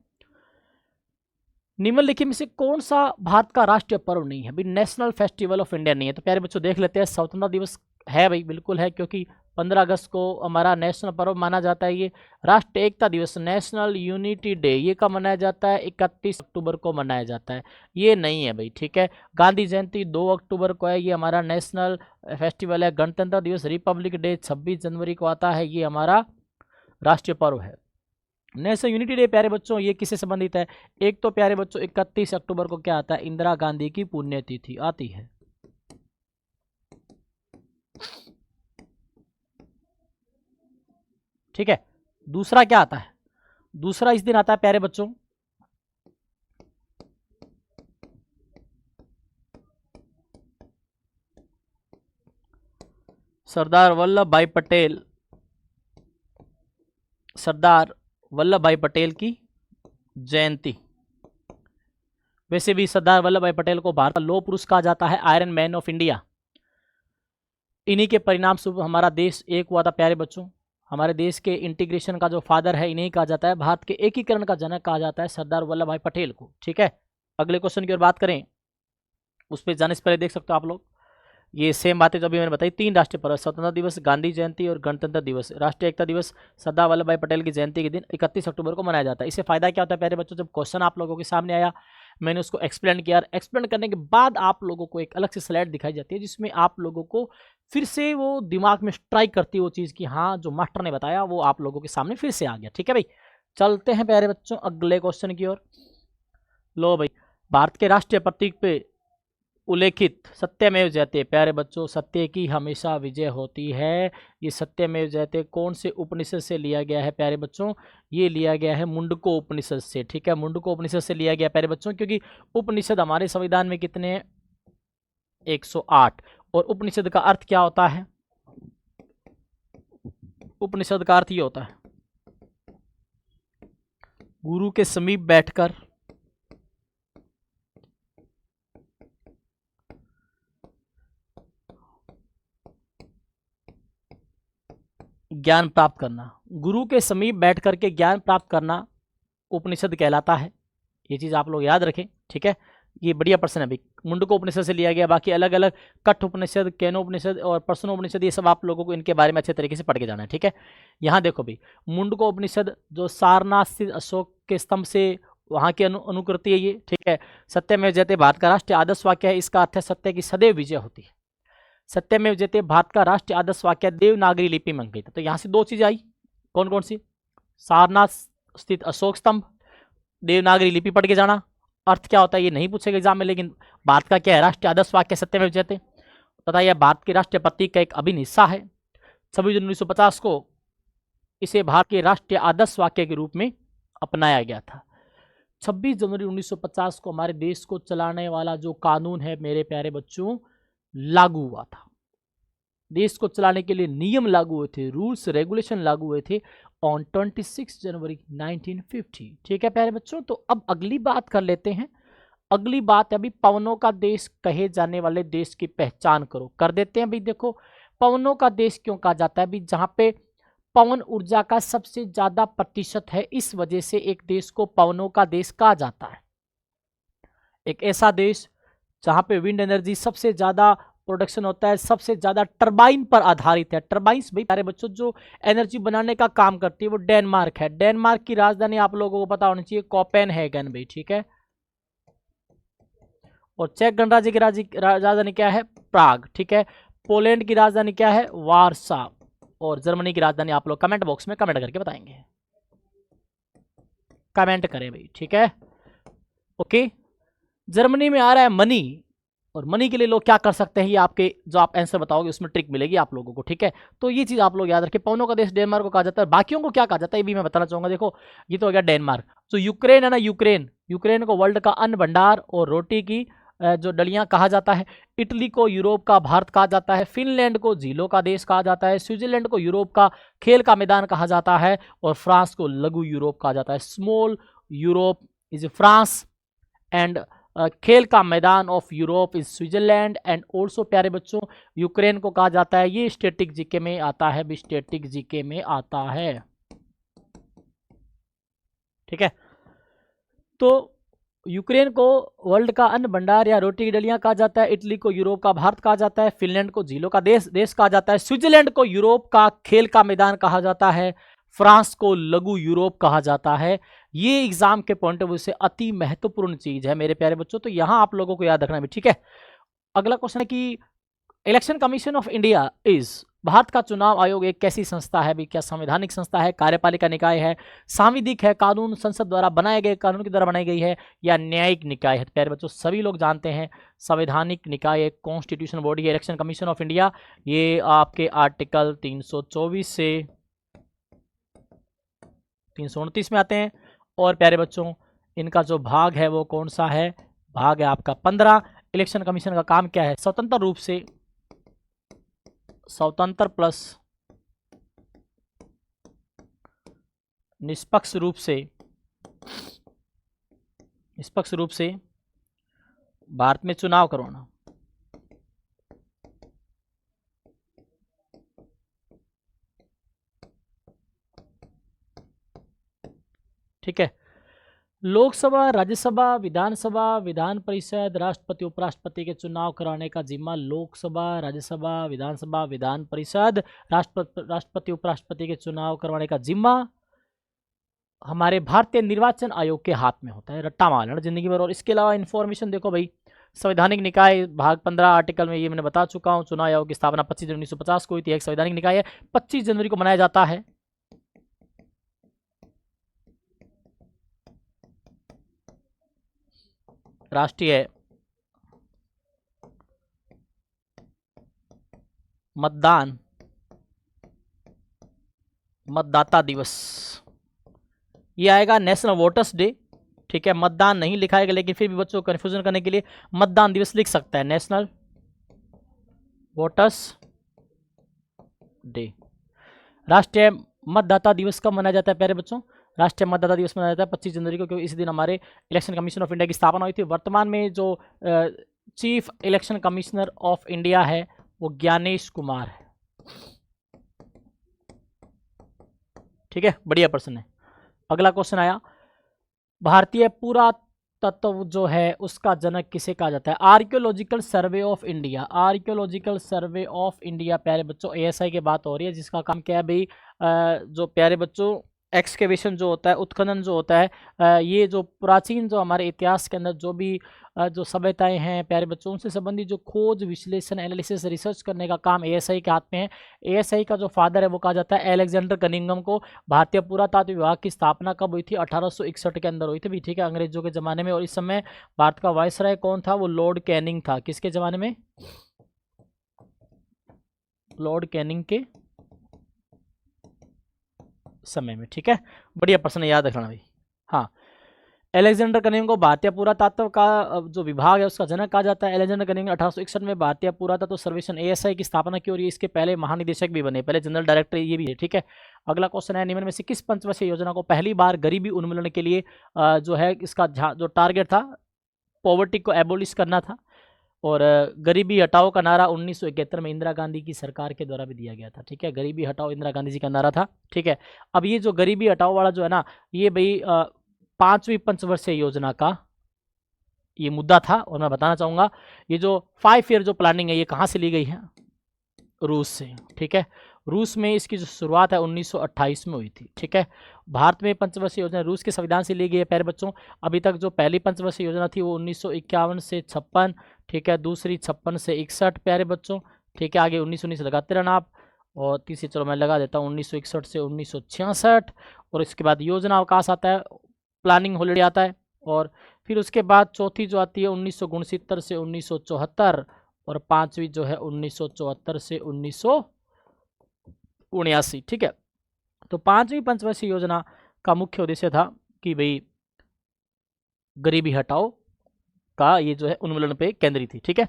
निम्नलिखित में से कौन सा भारत का राष्ट्रीय पर्व नहीं है? भाई नेशनल फेस्टिवल ऑफ इंडिया नहीं है। तो प्यारे बच्चों देख लेते हैं, स्वतंत्रता दिवस है भाई, बिल्कुल है, क्योंकि 15 अगस्त को हमारा नेशनल पर्व माना जाता है। ये राष्ट्रीय एकता दिवस, नेशनल यूनिटी डे, ये कब मनाया जाता है? 31 अक्टूबर को मनाया जाता है। ये नहीं है भाई, ठीक है। गांधी जयंती 2 अक्टूबर को है, ये हमारा नेशनल फेस्टिवल है। गणतंत्र दिवस, रिपब्लिक डे 26 जनवरी को आता है, ये हमारा राष्ट्रीय पर्व है। नेशनल यूनिटी डे प्यारे बच्चों ये किससे संबंधित है? एक तो प्यारे बच्चों 31 अक्टूबर को क्या आता है? इंदिरा गांधी की पुण्यतिथि आती है। ठीक है, दूसरा क्या आता है? दूसरा इस दिन आता है प्यारे बच्चों सरदार वल्लभ भाई पटेल की जयंती। वैसे भी सरदार वल्लभ भाई पटेल को भारत का लौह पुरुष कहा जाता है, आयरन मैन ऑफ इंडिया। इन्हीं के परिणाम स्वरूप हमारा देश एक हुआ था प्यारे बच्चों। हमारे देश के इंटीग्रेशन का जो फादर है इन्हीं कहा जाता है, भारत के एकीकरण का जनक कहा जाता है सरदार वल्लभ भाई पटेल को। ठीक है, अगले क्वेश्चन की ओर बात करें, उस पर जाने से पहले देख सकते हो आप लोग, ये सेम बातें जो अभी मैंने बताई, 3 राष्ट्रीय पर्व, स्वतंत्रता दिवस, गांधी जयंती और गणतंत्र दिवस। राष्ट्रीय एकता दिवस सरदार वल्लभ भाई पटेल की जयंती के दिन 31 अक्टूबर को मनाया जाता है। इससे फायदा क्या होता है प्यारे बच्चों? जब क्वेश्चन आप लोगों के सामने आया, मैंने उसको एक्सप्लेन किया, एक्सप्लेन करने के बाद आप लोगों को एक अलग से स्लाइड दिखाई जाती है, जिसमें आप लोगों को फिर से वो दिमाग में स्ट्राइक करती है वो चीज़ कि हाँ जो मास्टर ने बताया वो आप लोगों के सामने फिर से आ गया। ठीक है भाई, चलते हैं प्यारे बच्चों अगले क्वेश्चन की ओर। लो भाई, भारत के राष्ट्रीय प्रतीक पे उल्लेखित सत्यमेव जयते, प्यारे बच्चों सत्य की हमेशा विजय होती है। ये सत्यमेव जयते कौन से उपनिषद से लिया गया है प्यारे बच्चों? ये लिया गया है मुंडको उपनिषद से। ठीक है, मुंडको उपनिषद से लिया गया प्यारे बच्चों, क्योंकि उपनिषद हमारे संविधान में कितने हैं? 108। और उपनिषद का अर्थ क्या होता है? उपनिषद का अर्थ ये होता है गुरु के समीप बैठकर ज्ञान प्राप्त करना। गुरु के समीप बैठ करके ज्ञान प्राप्त करना उपनिषद कहलाता है। ये चीज़ आप लोग याद रखें। ठीक है, ये बढ़िया प्रश्न है भाई, मुंडको उपनिषद से लिया गया। बाकी अलग अलग कठ उपनिषद, केनोपनिषद और प्रश्नोपनिषद, ये सब आप लोगों को इनके बारे में अच्छे तरीके से पढ़ के जाना है। ठीक है, यहाँ देखो भाई, मुंडको उपनिषद जो सारनाथ स्थित अशोक के स्तंभ से वहाँ की अनुकृति है ये। ठीक है, सत्यमेव जयते भारत का राष्ट्रीय आदर्श वाक्य है। इसका अर्थ है सत्य की सदैव विजय होती है। सत्यमेव जयते भारत का राष्ट्रीय आदर्श वाक्य देवनागरी लिपि में अंकित है। तो यहाँ से 2 चीज़ आई, कौन कौन सी? सारनाथ स्थित अशोक स्तंभ, देवनागरी लिपि पढ़ के जाना। अर्थ क्या होता है ये नहीं पूछेगा एग्जाम में, लेकिन भारत का क्या है? राष्ट्रीय आदर्श वाक्य सत्यमेव जयते तथा यह भारत के राष्ट्रीय प्रतीक का एक अभिन्न हिस्सा है। 26 जनवरी 1950 को इसे भारत के राष्ट्रीय आदर्श वाक्य के रूप में अपनाया गया था। 26 जनवरी 1950 को हमारे देश को चलाने वाला जो कानून है मेरे प्यारे बच्चों लागू हुआ था। देश को चलाने के लिए नियम लागू हुए थे, रूल्स रेगुलेशन लागू हुए थे ऑन 26 जनवरी 1950। ठीक है प्यारे बच्चों, तो अब अगली बात कर लेते हैं। अगली बात है अभी पवनों का देश कहे जाने वाले देश की पहचान करो। कर देते हैं भाई। देखो पवनों का देश क्यों कहा जाता है? अभी जहां पे पवन ऊर्जा का सबसे ज्यादा प्रतिशत है, इस वजह से एक देश को पवनों का देश कहा जाता है। एक ऐसा देश जहां पे विंड एनर्जी सबसे ज्यादा प्रोडक्शन होता है, सबसे ज्यादा टरबाइन पर आधारित है। टरबाइंस भाई प्यारे बच्चों जो एनर्जी बनाने का काम करती है वो डेनमार्क है। डेनमार्क की राजधानी आप लोगों को पता होनी चाहिए कोपेनहेगन भाई। ठीक है, और चेक गणराज्य की राजधानी क्या है? प्राग। ठीक है, पोलैंड की राजधानी क्या है? वारसा। और जर्मनी की राजधानी आप लोग कमेंट बॉक्स में कमेंट करके बताएंगे, कमेंट करें भाई। ठीक है, ओके। जर्मनी में आ रहा है मनी, और मनी के लिए लोग क्या कर सकते हैं, ये आपके जो आप आंसर बताओगे उसमें ट्रिक मिलेगी आप लोगों को। ठीक है, तो ये चीज आप लोग याद रखें। पवनों का देश डेनमार्क को कहा जाता है। बाकियों को क्या कहा जाता है ये भी मैं बताना चाहूंगा। देखो ये तो हो गया डेनमार्क। तो यूक्रेन है ना, यूक्रेन को वर्ल्ड का अन्न भंडार और रोटी की जो डलियां कहा जाता है। इटली को यूरोप का भारत कहा जाता है। फिनलैंड को झीलों का देश कहा जाता है। स्विट्जरलैंड को यूरोप का खेल का मैदान कहा जाता है। और फ्रांस को लघु यूरोप कहा जाता है। Small Europe is France and खेल का मैदान of Europe is Switzerland. And also प्यारे बच्चों यूक्रेन को कहा जाता है, ये स्टैटिक जीके में आता है, स्टैटिक जीके में आता है। ठीक है, तो यूक्रेन को वर्ल्ड का अन्न भंडार या रोटी की डलियां कहा जाता है। इटली को यूरोप का भारत कहा जाता है। फिनलैंड को झीलों का देश कहा जाता है। स्विट्जरलैंड को यूरोप का खेल का मैदान कहा जाता है। फ्रांस को लघु यूरोप कहा जाता है। ये एग्जाम के पॉइंट ऑफ व्यू से अति महत्वपूर्ण चीज है मेरे प्यारे बच्चों, तो यहां आप लोगों को याद रखना है। ठीक है, अगला क्वेश्चन है कि election commission of India is, Bharat का चुनाव आयोग एक कैसी संस्था है भी? क्या संवैधानिक संस्था है, कार्यपालिका निकाय है, सांविधिक है, कानून संसद द्वारा बनाए गए कानून के द्वारा बनाई गई है, या न्यायिक निकाय है? प्यारे बच्चों सभी लोग जानते हैं संवैधानिक निकाय एक कॉन्स्टिट्यूशन बॉडी है। इलेक्शन कमीशन ऑफ इंडिया ये आपके आर्टिकल 324 से 329 में आते हैं। और प्यारे बच्चों इनका जो भाग है वो कौन सा है? भाग है आपका 15। इलेक्शन कमीशन का काम क्या है? स्वतंत्र रूप से, स्वतंत्र प्लस निष्पक्ष रूप से भारत में चुनाव करवाना। ठीक है, लोकसभा, राज्यसभा, विधानसभा, विधान परिषद, राष्ट्रपति उपराष्ट्रपति के चुनाव कराने का जिम्मा लोकसभा, राज्यसभा, विधानसभा, विधान परिषद, राष्ट्रपति उपराष्ट्रपति के चुनाव करवाने का जिम्मा हमारे भारतीय निर्वाचन आयोग के हाथ में होता है। रट्टा मार लेना जिंदगी भर। और इसके अलावा इन्फॉर्मेशन देखो भाई, संवैधानिक निकाय भाग 15 आर्टिकल में ये मैंने बता चुका हूँ। चुनाव आयोग की स्थापना 25 जनवरी 1950 को हुई थी। एक संवैधानिक निकाय है, 25 जनवरी को मनाया जाता है। राष्ट्रीय मतदाता दिवस, ये आएगा नेशनल वोटर्स डे। ठीक है, मतदान नहीं लिखाएगा लेकिन फिर भी बच्चों को कन्फ्यूजन करने के लिए मतदान दिवस लिख सकता है, नेशनल वोटर्स डे। राष्ट्रीय मतदाता दिवस कब मनाया जाता है प्यारे बच्चों? राष्ट्रीय मतदाता दिवस मनाया जाता है 25 जनवरी को, क्योंकि इस दिन हमारे इलेक्शन कमीशन ऑफ इंडिया की स्थापना हुई थी। वर्तमान में जो chief election commissioner of India है वो ज्ञानेश कुमार है। ठीक है, बढ़िया प्रश्न है। अगला क्वेश्चन आया, भारतीय पुरातत्व जो है उसका जनक किसे कहा जाता है? Archaeological survey of India. Archaeological survey of India प्यारे बच्चों ASI की बात हो रही है, जिसका काम क्या है भाई? जो प्यारे बच्चों एक्सकेवेशन जो होता है, उत्खनन जो होता है, ये जो प्राचीन जो हमारे इतिहास के अंदर जो भी जो सभ्यताएं हैं प्यारे बच्चों, उनसे संबंधित जो खोज, विश्लेषण, एनालिसिस, रिसर्च करने का काम ASI के हाथ में है। ASI का जो फादर है वो कहा जाता है अलेक्जेंडर कनिंघम को। भारतीय पुरातत्व विभाग की स्थापना कब हुई थी? 1861 के अंदर हुई थी भी। ठीक है, अंग्रेजों के ज़माने में। और इस समय भारत का वायसराय कौन था? वो लॉर्ड कैनिंग था। किसके ज़माने में? लॉर्ड कैनिंग के समय में। ठीक है, बढ़िया प्रश्न याद रखना भाई। हाँ, अलेक्जेंडर कनिंघम को भारतीय पुरातत्व का जो विभाग है उसका जनक कहा जाता है। अलेक्जेंडर कनिंघम 1861 में भारतीय पुरातत्व सर्वेक्षण ASI की स्थापना की और ये इसके पहले महानिदेशक भी बने, पहले जनरल डायरेक्टर ये भी है। ठीक है, अगला क्वेश्चन है, निम्न में से किस पंचवर्षीय योजना को पहली बार गरीबी उन्मूलन के लिए जो है इसका जो टारगेट था पॉवर्टी को एबोलिश करना था, और गरीबी हटाओ का नारा 1971 में इंदिरा गांधी की सरकार के द्वारा भी दिया गया था। ठीक है, गरीबी हटाओ इंदिरा गांधी जी का नारा था। ठीक है, अब ये जो गरीबी हटाओ वाला जो है ना, ये भाई 5वीं पंचवर्षीय योजना का ये मुद्दा था। और मैं बताना चाहूँगा ये जो 5 ईयर जो प्लानिंग है ये कहाँ से ली गई है, रूस से। ठीक है, रूस में इसकी जो शुरुआत है 1928 में हुई थी। ठीक है, भारत में पंचवर्षीय योजना रूस के संविधान से ली गई है प्यारे बच्चों। अभी तक जो पहली पंचवर्षीय योजना थी वो 1951 से 56, ठीक है, दूसरी 56 से 61 प्यारे बच्चों। ठीक है, आगे 19 लगाते रहना आप, और तीसरी चलो मैं लगा देता हूँ 1961 से 1966, और इसके बाद योजना अवकाश आता है, प्लानिंग हॉलिडे आता है, और फिर उसके बाद चौथी जो आती है 1969 से 1974, और 5वीं जो है 1974 से 1979। ठीक है, तो 5वीं पंचवर्षीय योजना का मुख्य उद्देश्य था कि भाई गरीबी हटाओ का ये जो है उन्मूलन पे केंद्रित थी। ठीक है,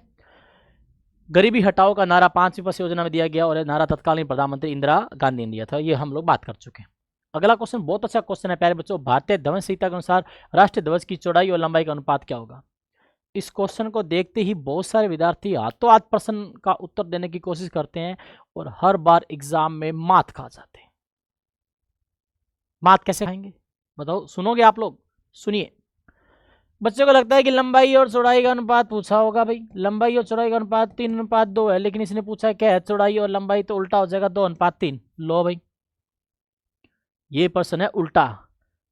गरीबी हटाओ का नारा 5वीं पंचवर्षीय योजना में दिया गया, और नारा तत्कालीन प्रधानमंत्री इंदिरा गांधी ने दिया था। ये हम लोग बात कर चुके हैं। अगला क्वेश्चन बहुत अच्छा क्वेश्चन है प्यारे बच्चों, भारतीय ध्वज संहिता के अनुसार राष्ट्रीय ध्वज की चौड़ाई और लंबाई का अनुपात क्या होगा। इस क्वेश्चन को देखते ही बहुत सारे विद्यार्थी हाथों हाथ प्रश्न का उत्तर देने की कोशिश करते हैं, और हर बार एग्जाम में मात खा जाते हैं। मात कैसे खाएंगे बताओ, सुनोगे आप लोग, सुनिए। बच्चों को लगता है कि लंबाई और चौड़ाई का अनुपात पूछा होगा। भाई लंबाई और चौड़ाई का अनुपात 3:2 है, लेकिन इसने पूछा क्या है चौड़ाई और लंबाई, तो उल्टा हो जाएगा 2:3। लो भाई, ये प्रश्न है उल्टा।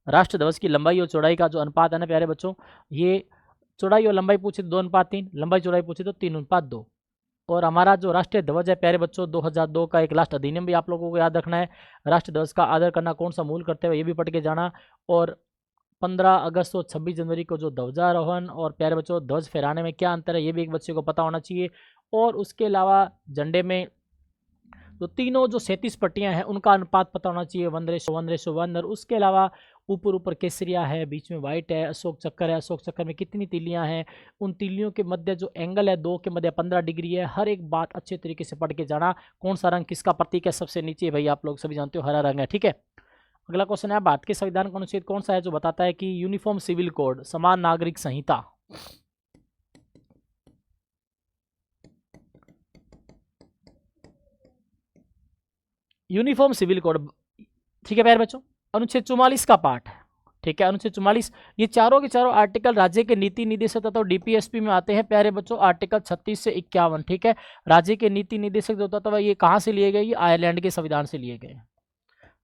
राष्ट्र ध्वज की लंबाई और चौड़ाई का जो अनुपात है ना प्यारे बच्चों, ये चौड़ाई और लंबाई पूछी तो 2:3, लंबाई चौड़ाई पूछी तो 3:2। और हमारा जो राष्ट्रीय ध्वज है प्यारे बच्चों 2002 का एक लास्ट अधिनियम भी आप लोगों को याद रखना है। राष्ट्रीय ध्वज का आदर करना कौन सा मूल करते हुए ये भी पढ़ के जाना। और 15 अगस्त और 26 जनवरी को जो ध्वजारोहण और प्यारे बच्चों ध्वज फहराने में क्या अंतर है ये भी एक बच्चे को पता होना चाहिए। और उसके अलावा झंडे में तो तीनों जो 37 पट्टियां हैं उनका अनुपात पता होना चाहिए 1:1:1। और उसके अलावा ऊपर केसरिया है, बीच में वाइट है, अशोक चक्कर है, अशोक चक्कर में कितनी तीलियां हैं, उन तीलियों के मध्य जो एंगल है 2 के मध्य 15 डिग्री है। हर एक बात अच्छे तरीके से पढ़ के जाना। कौन सा रंग किसका प्रतीक है सबसे नीचे, भाई आप लोग सभी जानते हो हरा रंग है। ठीक है, अगला क्वेश्चन है, भारत के संविधान का अनुच्छेद कौन सा है जो बताता है कि यूनिफॉर्म सिविल कोड, समान नागरिक संहिता। यूनिफॉर्म सिविल कोड, ठीक है प्यारे बच्चों, अनुच्छेद 44 का पार्ट है। ठीक है, अनुच्छेद 44, ये चारों के चारों आर्टिकल राज्य के नीति निदेशक तथा DPSP में आते हैं प्यारे बच्चों, आर्टिकल 36 से 51। ठीक है, राज्य के नीति निदेशक जो होता था ये कहाँ से लिए गए, ये आयरलैंड के संविधान से लिए गए,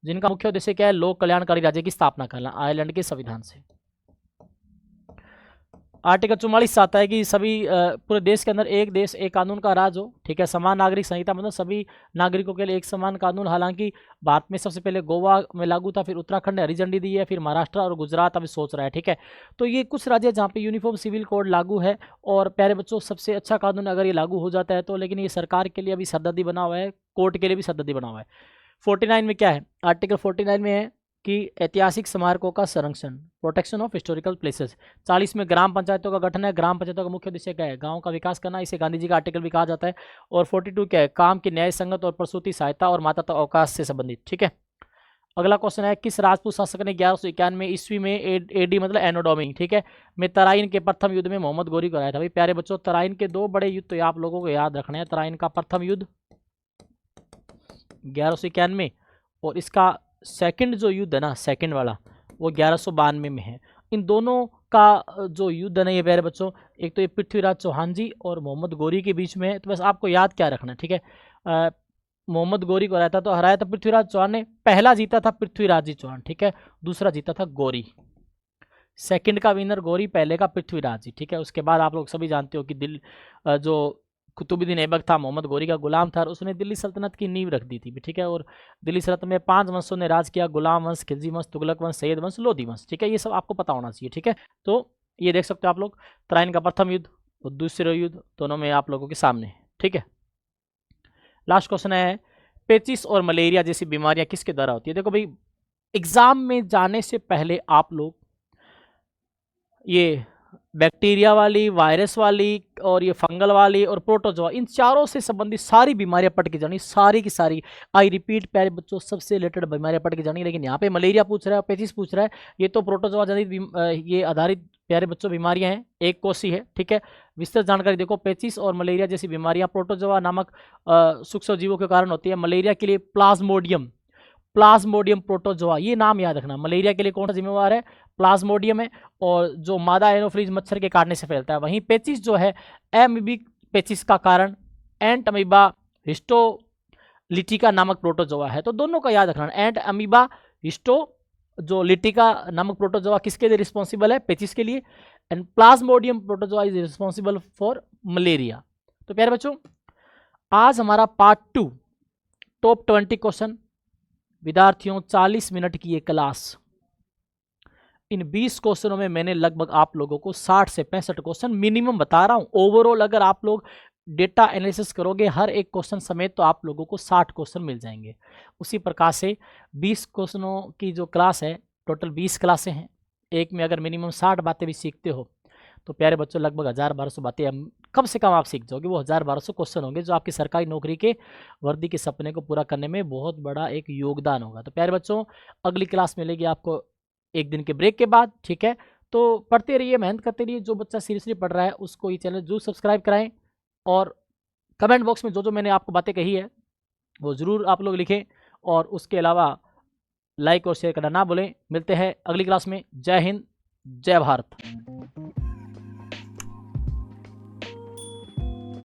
जिनका मुख्य उद्देश्य क्या है, लोक कल्याणकारी राज्य की स्थापना करना, आयरलैंड के संविधान से। आर्टिकल 44 आता है कि सभी पूरे देश के अंदर एक देश एक कानून का राज हो। ठीक है, समान नागरिक संहिता मतलब सभी नागरिकों के लिए एक समान कानून। हालांकि भारत में सबसे पहले गोवा में लागू था, फिर उत्तराखंड ने हरी झंडी दी है, फिर महाराष्ट्र और गुजरात अभी सोच रहा है। ठीक है, तो ये कुछ राज्य है जहाँ पे यूनिफॉर्म सिविल कोड लागू है। और प्यारे बच्चों सबसे अच्छा कानून अगर ये लागू हो जाता है तो, लेकिन ये सरकार के लिए अभी सरदर्दी बना हुआ है, कोर्ट के लिए भी सरदर्दी बना हुआ है। 49 में क्या है, आर्टिकल 49 में है कि ऐतिहासिक स्मारकों का संरक्षण, प्रोटेक्शन ऑफ हिस्टोरिकल प्लेसेस। 40 में ग्राम पंचायतों का गठन है, ग्राम पंचायतों का मुख्य उद्देश्य क्या है, गांव का विकास करना, इसे गांधी जी का आर्टिकल भी कहा जाता है। और 42 क्या है, काम की न्याय संगत और प्रसूति सहायता और माता अवकाश से संबंधित। ठीक है, अगला क्वेश्चन है, किस राजपूत शासक ने 1191 ईस्वी में AD मतलब एनोडोमी, ठीक है, में तराइन के प्रथम युद्ध में मोहम्मद गोरी को हराया था। भाई प्यारे बच्चों तराइन के 2 बड़े युद्ध तो आप लोगों को याद रखने हैं। तराइन का प्रथम युद्ध 1191 में, और इसका सेकंड जो युद्ध है ना, सेकंड वाला, वो 1192 में है। इन दोनों का जो युद्ध है ना ये प्यारे बच्चों, एक तो ये पृथ्वीराज चौहान जी और मोहम्मद गोरी के बीच में है। तो बस आपको याद क्या रखना है, ठीक है, मोहम्मद गोरी को हराया था पृथ्वीराज चौहान ने। पहला जीता था पृथ्वीराज जी चौहान, ठीक है, दूसरा जीता था गोरी। सेकंड का विनर गोरी, पहले का पृथ्वीराज जी। ठीक है, उसके बाद आप लोग सभी जानते हो कि जो कुतुबुद्दीन ऐबक था मोहम्मद गोरी का गुलाम था, और उसने दिल्ली सल्तनत की नींव रख दी थी। ठीक है, और दिल्ली सल्तनत में 5 वंशों ने राज किया, गुलाम वंश, खिलजी वंश, तुगलक वंश, सैयद वंश, लोधी वंश। ठीक है, ये सब आपको पता होना चाहिए। ठीक है, तो ये देख सकते हो आप लोग, तराइन का प्रथम युद्ध और दूसरे युद्ध दोनों में आप लोगों के सामने। ठीक है, लास्ट क्वेश्चन है, पेचिस और मलेरिया जैसी बीमारियां किसके द्वारा होती है। देखो भाई, एग्जाम में जाने से पहले आप लोग ये बैक्टीरिया वाली, वायरस वाली और ये फंगल वाली और प्रोटोजोआ, इन चारों से संबंधित सारी बीमारियां पढ़ के जानी, सारी की सारी। आई रिपीट प्यारे बच्चों, सबसे रिलेटेड बीमारियां पढ़ के जानी। लेकिन यहाँ पे मलेरिया पूछ रहा है, पेचिस पूछ रहा है, ये तो प्रोटोजोआ जनित ये आधारित प्यारे बच्चों बीमारियां हैं, एक कोशी है, ठीक है। विस्तृत जानकारी देखो, पेचिस और मलेरिया जैसी बीमारियां प्रोटोजोआ नामक सूक्ष्म जीवों के कारण होती है। मलेरिया के लिए प्लाज्मोडियम, प्लाज्मोडियम प्रोटोजोआ, ये नाम याद रखना। मलेरिया के लिए कौन सा जिम्मेवार है? प्लाज्मोडियम है, और जो मादा एनोफ्लीज मच्छर के काटने से फैलता है। वहीं पेचिस जो है, एमीबिक पेचिस का कारण एंट अमीबा हिस्टोलिटिका नामक प्रोटोजोआ है। तो दोनों का याद रखना, एंट अमीबा हिस्टो जो लिटिका नामक प्रोटोजोआ किसके लिए रिस्पॉन्सिबल है? पेचिस के लिए। And Plasmodium protozoa is responsible for malaria. तो प्यारे बच्चों, आज हमारा पार्ट 2 टॉप 20 क्वेश्चन, विद्यार्थियों 40 मिनट की ये क्लास, इन 20 क्वेश्चनों में मैंने लगभग आप लोगों को 60 से 65 क्वेश्चन मिनिमम बता रहा हूं। ओवरऑल अगर आप लोग डेटा एनालिसिस करोगे हर एक क्वेश्चन समेत, तो आप लोगों को 60 क्वेश्चन मिल जाएंगे। उसी प्रकार से 20 क्वेश्चनों की जो क्लास है, टोटल 20 क्लासें हैं, एक में अगर मिनिमम 60 बातें भी सीखते हो तो प्यारे बच्चों लगभग 1000-1200 बातें कम से कम आप सीख जाओगे। वो 1000-1200 क्वेश्चन होंगे जो आपकी सरकारी नौकरी के वर्दी के सपने को पूरा करने में बहुत बड़ा एक योगदान होगा। तो प्यारे बच्चों, अगली क्लास मिलेगी आपको एक दिन के ब्रेक के बाद, ठीक है। तो पढ़ते रहिए, मेहनत करते रहिए। जो बच्चा सीरियसली पढ़ रहा है उसको ये चैनल जरूर सब्सक्राइब कराएं, और कमेंट बॉक्स में जो जो मैंने आपको बातें कही है वो ज़रूर आप लोग लिखें, और उसके अलावा लाइक और शेयर करना ना भूलें। मिलते हैं अगली क्लास में। जय हिंद, जय भारत।